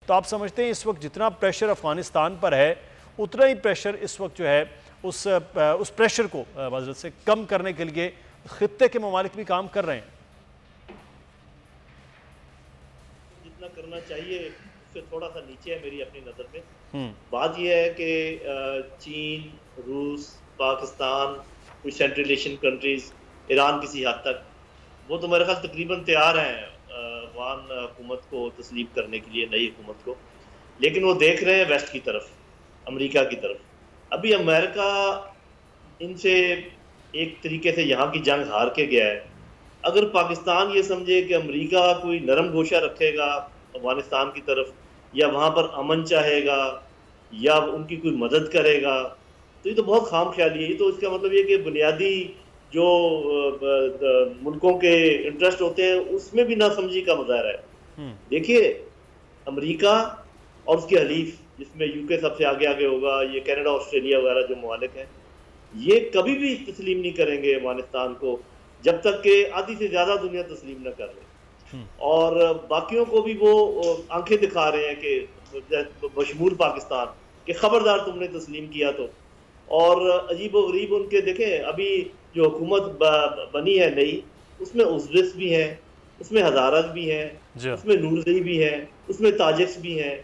तो आप समझते हैं इस वक्त जितना प्रेशर अफगानिस्तान पर है उतना ही प्रेशर इस वक्त जो है उस प्रेशर को माज़रत से कम करने के लिए खित्ते के ममालिक भी काम कर रहे हैं? जितना करना चाहिए उससे थोड़ा सा नीचे है मेरी अपनी नज़र में। बात यह है कि चीन, रूस, पाकिस्तान, कुछ सेंट्रल एशियन कंट्रीज, ईरान किसी हद तक, वो तो मेरे ख्याल तकरीबन तैयार हैं अफगान हुकूमत को तस्लीम करने के लिए, नई हुकूमत को, लेकिन वो देख रहे हैं वेस्ट की तरफ, अमेरिका की तरफ। अभी अमेरिका इनसे एक तरीके से यहाँ की जंग हार के गया है। अगर पाकिस्तान ये समझे कि अमेरिका कोई नरम गोशा रखेगा अफगानिस्तान की तरफ, या वहाँ पर अमन चाहेगा, या उनकी कोई मदद करेगा, तो ये तो बहुत खाम ख्याली है। ये तो इसका मतलब ये कि बुनियादी जो मुल्कों के इंटरेस्ट होते हैं उसमें भी नासमझी का मुजाहरा है। देखिए, अमेरिका और उसके हलीफ, जिसमें यूके सबसे आगे आगे होगा, ये कनाडा, ऑस्ट्रेलिया वगैरह जो मुमालिक हैं, ये कभी भी तस्लीम नहीं करेंगे अफगानिस्तान को जब तक कि आधी से ज़्यादा दुनिया तस्लीम न कर ले। और बाकियों को भी वो आंखें दिखा रहे हैं कि बशमूल पाकिस्तान कि खबरदार तुमने तस्लीम किया तो। और अजीब व गरीब उनके देखें, अभी जो हुकूमत बनी है नई, उसमें उज़्बेक भी हैं, उसमें हज़ारत भी हैं, उसमें नूरज़ई भी हैं, उसमें ताजिक्स भी हैं,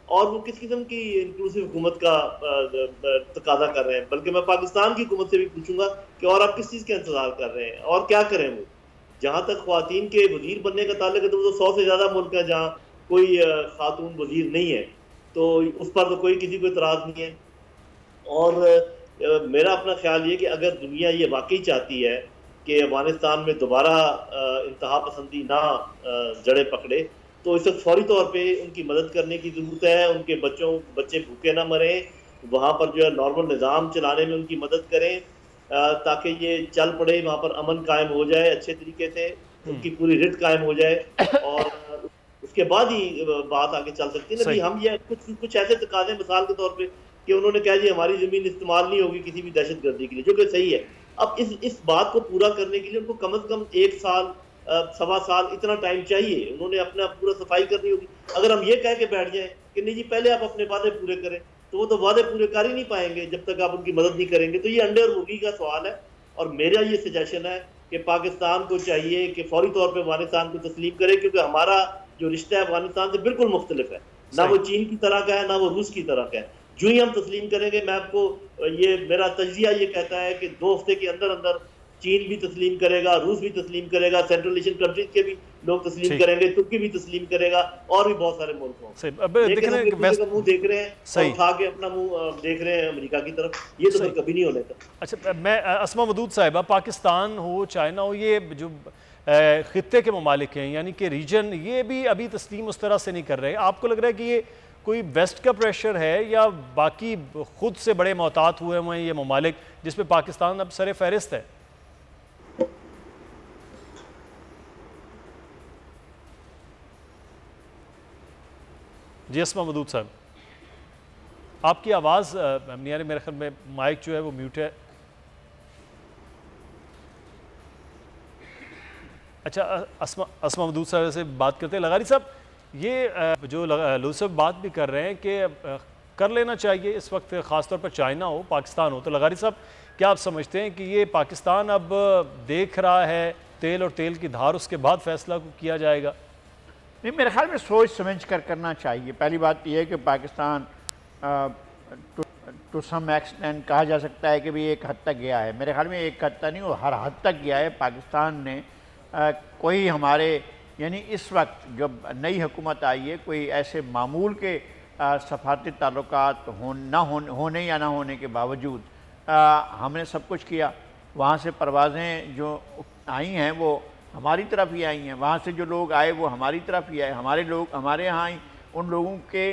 और वो किस किस्म की इंक्लूसिव हुकूमत का तकाजा कर रहे हैं। बल्कि मैं पाकिस्तान की हुकूमत से भी पूछूंगा कि और आप किस चीज़ का इंतजार कर रहे हैं और क्या करें वो। जहाँ तक ख्वातीन के वजीर बनने का ताल्लुक है, तो वो 100 से ज़्यादा मुल्क है जहाँ कोई खातून वजीर नहीं है, तो उस पर तो कोई किसी को इतराज़ नहीं है। और मेरा अपना ख्याल ये कि अगर दुनिया ये वाकई चाहती है कि अफगानिस्तान में दोबारा इंतहा पसंदी ना जड़े पकड़े, तो इस वक्त फौरी तौर पे उनकी मदद करने की ज़रूरत है। उनके बच्चे भूखे ना मरें, वहाँ पर जो है नॉर्मल निज़ाम चलाने में उनकी मदद करें, ताकि ये चल पड़े, वहाँ पर अमन कायम हो जाए अच्छे तरीके से, उनकी पूरी रिट कायम हो जाए, और उसके बाद ही बात आगे चल सकती है ना। भी हम ये कुछ ऐसे तकाजे मिसाल के तौर पर कि उन्होंने कहा जी हमारी ज़मीन इस्तेमाल नहीं होगी किसी भी दहशतगर्दी के लिए, जो कि सही है। अब इस बात को पूरा करने के लिए उनको कम से कम 1 साल, 1.25 साल इतना टाइम चाहिए। उन्होंने अपना पूरा सफाई करनी होगी। अगर हम ये कह के बैठ जाएं कि नहीं जी पहले आप अपने वादे पूरे करें, तो वो तो वादे पूरे कर ही नहीं पाएंगे जब तक आप उनकी मदद नहीं करेंगे। तो ये अंडे और मुर्गी का सवाल है। और मेरा ये सजेशन है कि पाकिस्तान को चाहिए कि फौरी तौर पर अफगानिस्तान को तस्लीम करे, क्योंकि हमारा जो रिश्ता है अफगानिस्तान से बिल्कुल मुख्तलिफ है। ना वो चीन की तरह का है, ना वो रूस की तरह का है। जो ही हम तस्लीम करेंगे, मैं आपको ये मेरा तज्जिया ये कहता है कि 2 हफ्ते के अंदर अंदर चीन भी तस्लीम करेगा, रूस भी तस्लीम करेगा, सेंट्रल एशियन कंट्रीज के भी लोग तस्लीम करेंगे, तुर्की भी तस्लीम करेगा, और भी बहुत सारे मुल्क होंगे। लेकिन हम मुंह देख रहे हैं और उठा के अपना मुंह देख रहे हैं अमेरिका की तरफ। ये तो कभी नहीं होने का। अच्छा, मैं अस्मा मदूद साहिबा, पाकिस्तान हो, चाइना हो, ये जो खित्ते के ममालिक हैं यानी कि रीजन, ये भी अभी तस्लीम उस तरह से नहीं कर रहे। आपको लग रहा है कि ये कोई वेस्ट का प्रेशर है या बाकी खुद से बड़े मोहतात हुए हैं ये ममालिक जिसमें पाकिस्तान अब सरे फहरिस्त है? जी अस्मा मदूद साहब, आपकी आवाज़ नहीं आ रही, मेरे ख्याल में माइक जो है वो म्यूट है। अच्छा, अस्मा मदूद साहब से बात करते हैं। लगारी साहब, ये जो लूसफ बात भी कर रहे हैं कि कर लेना चाहिए इस वक्त, ख़ासतौर पर चाइना हो, पाकिस्तान हो, तो लगारी साहब क्या आप समझते हैं कि ये पाकिस्तान अब देख रहा है तेल और तेल की धार, उसके बाद फैसला को किया जाएगा? नहीं, मेरे ख्याल में सोच समझ कर करना चाहिए। पहली बात यह है कि पाकिस्तान टू सम एक्सटेंट कहा जा सकता है कि भी एक हद तक गया है। मेरे ख्याल में एक हद तक नहीं, वो हर हद तक गया है। पाकिस्तान ने कोई हमारे यानी इस वक्त जब नई हुकूमत आई है, कोई ऐसे मामूल के सफारती ताल्लुकात होने या ना होने के बावजूद हमने सब कुछ किया। वहाँ से परवाज़ें जो आई हैं वो हमारी तरफ ही आई हैं, वहाँ से जो लोग आए वो हमारी तरफ ही आए, हमारे लोग हमारे यहाँ आई। उन लोगों के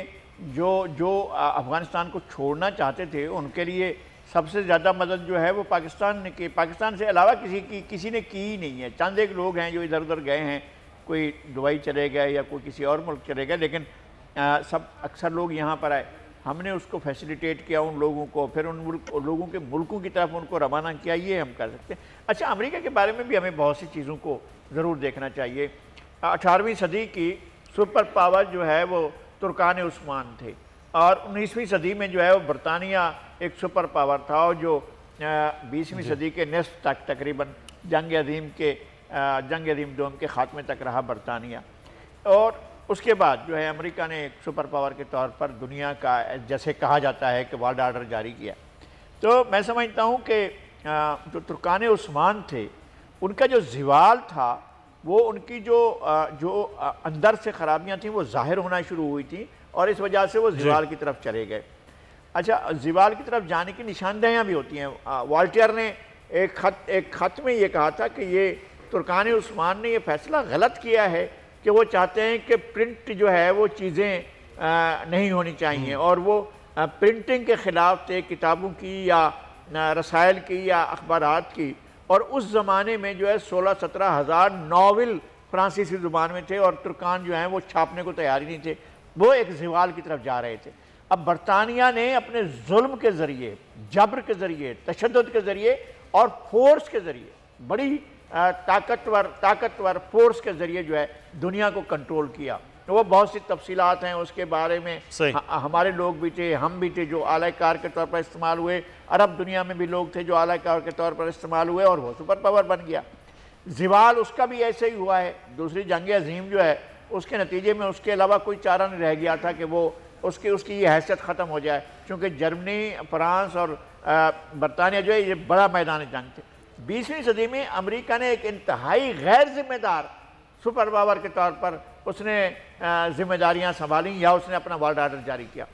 जो अफ़गानिस्तान को छोड़ना चाहते थे, उनके लिए सबसे ज़्यादा मदद जो है वो पाकिस्तान ने की। पाकिस्तान से अलावा किसी ने की ही नहीं है। चंद एक लोग हैं जो इधर उधर गए हैं, कोई दुबई चले गए या कोई किसी और मुल्क चले गए, लेकिन सब अक्सर लोग यहाँ पर आए। हमने उसको फैसिलिटेट किया उन लोगों को, फिर उन लोगों के मुल्कों की तरफ उनको रवाना किया। ये हम कर सकते हैं। अच्छा, अमेरिका के बारे में भी हमें बहुत सी चीज़ों को ज़रूर देखना चाहिए। 18वीं सदी की सुपर पावर जो है वो तुर्कान उस्मान थे। और 19वीं सदी में जो है वो बरतानिया एक सुपर पावर था, और जो 20वीं सदी के निस्फ तक तकरीबन जंग अज़ीम दोम के ख़ात्मे तक रहा बरतानिया। और उसके बाद जो है अमेरिका ने एक सुपर पावर के तौर पर दुनिया का, जैसे कहा जाता है कि वर्ल्ड ऑर्डर जारी किया। तो मैं समझता हूँ कि जो तुर्कान उस्मान थे उनका जो ज़वाल था वो उनकी जो अंदर से ख़राबियाँ थीं वो ज़ाहिर होना शुरू हुई थी, और इस वजह से वो ज़वाल की तरफ चले गए। अच्छा, ज़वाल की तरफ जाने की निशानदेहियाँ भी होती हैं। वॉल्टियर ने एक ख़त में ये कहा था कि ये तुर्कान उस्मान ने ये फ़ैसला गलत किया है कि वो चाहते हैं कि प्रिंट जो है वो चीज़ें नहीं होनी चाहिए, और वो प्रिंटिंग के ख़िलाफ़ थे, किताबों की या रसायल की या अखबारात की। और उस ज़माने में जो है 16-17 हज़ार नावल फ्रांसीसी ज़ुबान में थे, और तुर्कान जो हैं वो छापने को तैयार ही नहीं थे, वो एक ज़वाल की तरफ जा रहे थे। अब बरतानिया ने अपने जुल्म के ज़रिए, जबर के ज़रिए, तशद्दुद के ज़रिए और फोर्स के ज़रिए, बड़ी ताकतवर फोर्स के ज़रिए जो है दुनिया को कंट्रोल किया। वो बहुत सी तफसीलात हैं उसके बारे में, हमारे लोग भी थे, हम भी थे जो आला कार के तौर पर इस्तेमाल हुए, अरब दुनिया में भी लोग थे जो आला कार के तौर पर इस्तेमाल हुए, और वो सुपर पावर बन गया। ज़वाल उसका भी ऐसे ही हुआ है। दूसरी जंग अज़ीम जो है उसके नतीजे में उसके अलावा कोई चारा नहीं रह गया था कि वो उसकी ये हैसियत ख़त्म हो जाए, क्योंकि जर्मनी, फ्रांस और बरतानिया जो है ये बड़ा मैदान जंग थे। 20वीं सदी में अमेरिका ने एक इंतहाई गैर जिम्मेदार सुपर पावर के तौर पर उसने जिम्मेदारियां संभाली, या उसने अपना वर्ल्ड ऑर्डर जारी किया।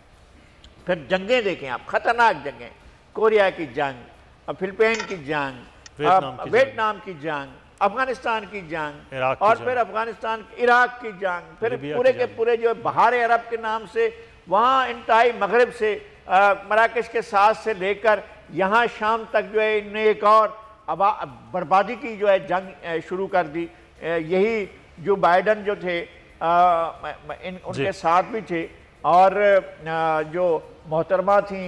फिर जंगें देखें आप, ख़तरनाक जंगें, कोरिया की जंग, फिलिपाइन की जंग, वियतनाम की जंग, अफगानिस्तान की जंग, और फिर अफगानिस्तान इराक की जंग, फिर पूरे के पूरे जो बहार अरब के नाम से वहाँ इंतहाई मगरब से मराकश के साथ से लेकर यहाँ शाम तक जो है इनने एक और बर्बादी की जो है जंग शुरू कर दी। यही जो बाइडन जो थे उनके साथ भी थे, और जो मोहतरमा थी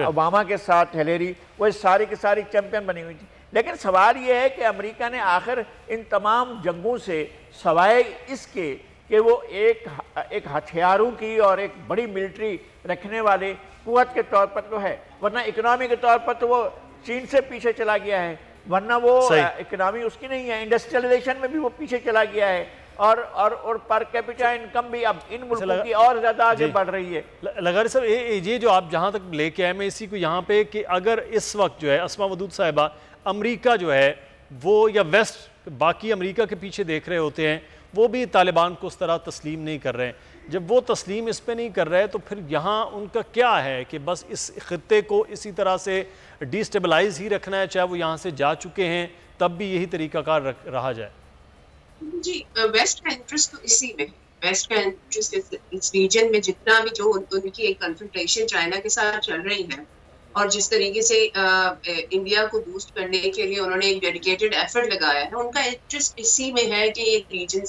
ओबामा के साथ हिलेरी, वो सारी की सारी चैंपियन बनी हुई थी। लेकिन सवाल ये है कि अमेरिका ने आखिर इन तमाम जंगों से सवाए इसके कि वो एक हथियारों की और एक बड़ी मिलिट्री रखने वाले कुव्वत के तौर पर तो है, वरना इकोनॉमी के तौर पर तो वो चीन से पीछे चला गया है, वरना वो इकोनॉमी उसकी नहीं है, इंडस्ट्रियलाइजेशन में भी वो पीछे चला गया है, और पर कैपिटा इनकम भी अब इन मुल्कों की और ज़्यादा आगे बढ़ रही है। लगारी साहब, ये जो आप जहाँ तक लेके आए, मैं इसी को यहाँ पे कि अगर इस वक्त जो है अस्मा वदूद साहिबा अमेरिका जो है वो, या वेस्ट बाकी अमेरिका के पीछे देख रहे होते हैं, वो भी तालिबान को उस तरह तस्लीम नहीं कर रहे हैं, जब वो तस्लीम इस पे नहीं कर रहे तो फिर यहाँ उनका क्या है कि बस इस खित्ते को इसी तरह से डिस्टेबलाइज ही रखना है, चाहे वो यहाँ से जा चुके हैं तब भी यही तरीकाकार रहा जाए? जी, वेस्ट का इंटरेस्ट तो इसी में, वेस्ट का इंटरेस्ट इस रीजन में जितना भी जो उनकी एक कन्फ्रंटेशन चाइना के साथ चल रही है, और जिस तरीके से इंडिया को बूस्ट करने के लिए उन्होंने एक डेडिकेटेड एफर्ट लगाया है, उनका इंटरेस्ट इसी में है कि ये रीजन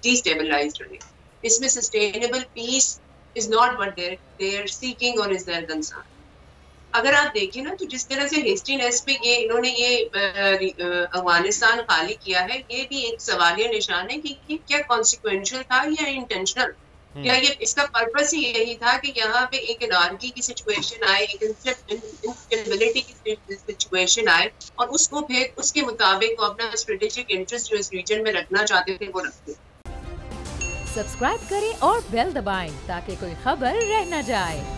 डिस्टेबलाइज्ड रहे। इसमें sustainable peace is not what they are seeking और इज देयर कंसर्न। अगर आप देखें ना, तो जिस तरह से हेस्टीनेस पे इन्होंने अफगानिस्तान खाली किया है, ये भी एक सवालिया निशान है कि क्या कॉन्सिक्वेंशियल था या इंटेंशनल। क्या ये इसका पर्पस ही यही था कि यहाँ पे एक एनार्की की सिचुएशन आए, एक इंस्टेबिलिटी की सिचुएशन आए, और उसको फिर उसके मुताबिक वो अपना स्ट्रेटेजिक इंटरेस्ट जो इस रीजन में रखना चाहते थे वो रखते। सब्सक्राइब करें और बेल दबाएं ताकि कोई खबर रह न जाए।